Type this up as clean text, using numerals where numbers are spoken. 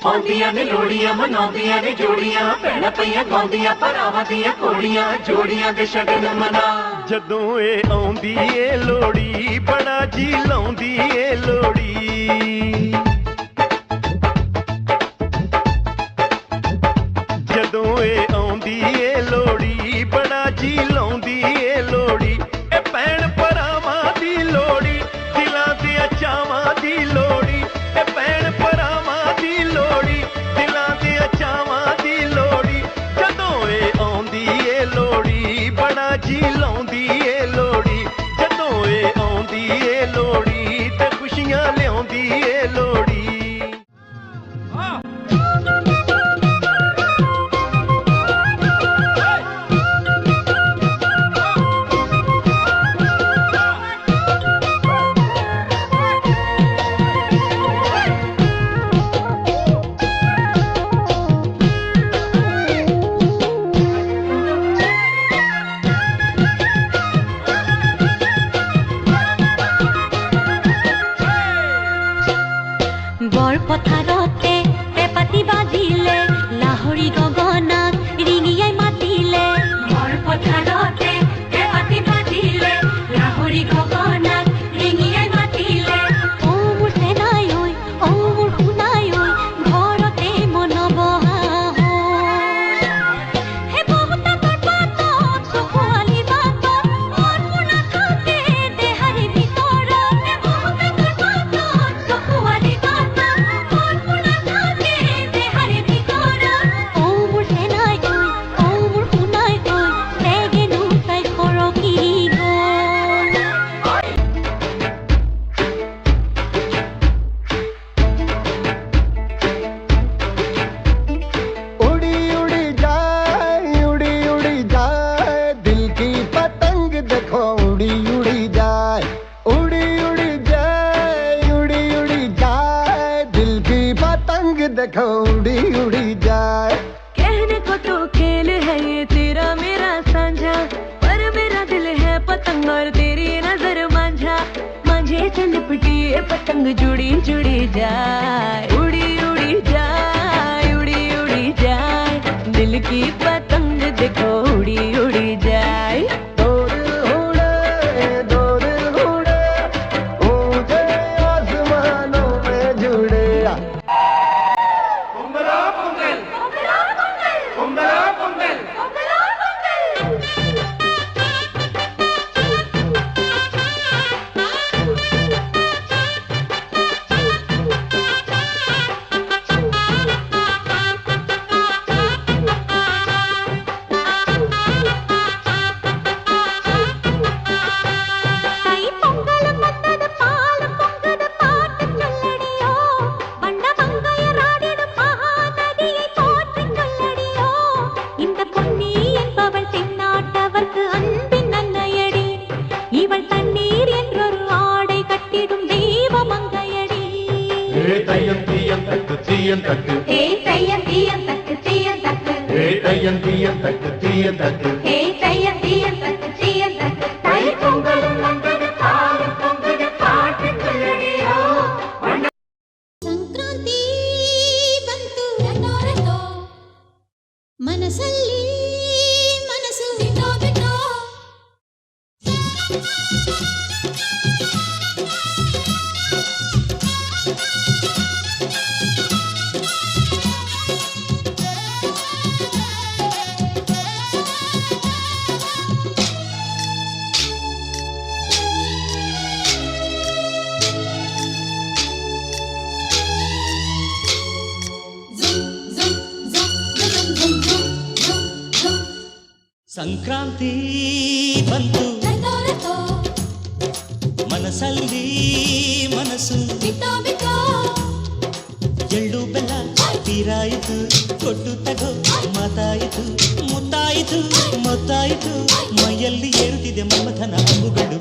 ਆਉਂਦੀਆਂ ਨੇ ਲੋੜੀਆਂ ਮਨਾਉਂਦੀਆਂ ਨੇ ਜੋੜੀਆਂ ਭੈਣਾਂ ਪਈਆਂ ਗਾਉਂਦੀਆਂ ਭਰਾਵਾਂ ਦੀਆਂ ਕੋੜੀਆਂ ਜੋੜੀਆਂ ਦੇ ਸ਼ਗਨ ਮਨਾ ਜਦੋਂ ਇਹ ਆਉਂਦੀ ਏ ਲੋੜੀ ਬੜਾ ਜੀ ਲਾਉਂਦੀ ਏ ਲੋੜੀ ਜਦੋਂ ਇਹ ਆਉਂਦੀ ਏ ਲੋੜੀ ਬੜਾ ਜੀ ਲਾਉਂਦੀ ਏ ਲੋੜੀ ਇਹ ਭੈਣ ਭਰਾਵਾਂ ਦੀ ਲੋੜੀ ਦਿਲਾਂ ਦੇ ਚਾਵਾਂ ਦੀ ਲੋੜੀ ਇਹ ਭੈਣ ਭਰਾਵਾਂ ਦੀ ਲੋੜੀ ਦਿਲਾਂ ਦੇ ਚਾਵਾਂ ਦੀ ਲੋੜੀ ਜਦੋਂ ਇਹ ਆਉਂਦੀ ਏ ਲੋੜੀ ਬੜਾ ਜੀ ਲਾਉਂਦੀ ਏ ਲੋੜੀ ਜਦੋਂ ਇਹ ਆਉਂਦੀ ਏ ਲੋੜੀ ਤੇ ਖੁਸ਼ੀਆਂ ਲਿਆਉਂਦੀ ਏ ਲੋੜੀ পথারতে পেপাতি বাজিলে লাহৰি গগনাত ৰিঙিয়াই মাতিলে বৰ পথাৰতে পেপাতি বাজিলে লাহৰি গগনাত ৰিঙিয়াই মাতিলে ও মোৰ সেনাই ঐ ও মোৰ শুনাই ঐ ঘৰতে মন বহা হে বহুতাকৰ পাতত চকুৱালি বাটত মন মোৰ নাথাকে দেহাৰি ভিতৰত হে বহুতাকৰ পাতত চকুৱালি বাটত देखो उड़ी उड़ी जाए कहने को तो खेल है ये तेरा मेरा साझा पर मेरा दिल है पतंग और तेरी नजर मांझा मांझे से लिपटी ये पतंग जुड़ी जुड़ी जाए उड़ी उड़ी जाए उड़ी उड़ी जाए दिल की पतंग देखो उड़ी उड़ी जाए दो दिल उड़े ऊंचे आसमानों में जुड़े ಸಂಕ್ರಾಂತಿ ಬಂತು ರಟೋ ರಟೋ ಮನಸ್ಸಲ್ಲಿ ಮನಸ್ಸು ಬಿಟ್ಟೋ ಬಿಟ್ಟೋ ಸಂಕ್ರಾಂತಿ ಬಂತು ರಟೋ ರಟೋ ಮನಸ್ಸಲ್ಲಿ ಮನಸ್ಸು ಬಿಟ್ಟೋ ಬಿಟ್ಟೋ ಎಳ್ಳು ಬೆಲ್ಲ ತೀರಾಯಿತು ಕೊಟ್ಟು ತಗೋ ಮಾತಾಯಿತು ಮುತ್ತಾಯಿತು ಮೊತ್ತಾಯಿತು ಮೈಯಲ್ಲಿ ಏರುತ್ತಿದೆ ಮಮಥನ ಹಂಬುಗಳು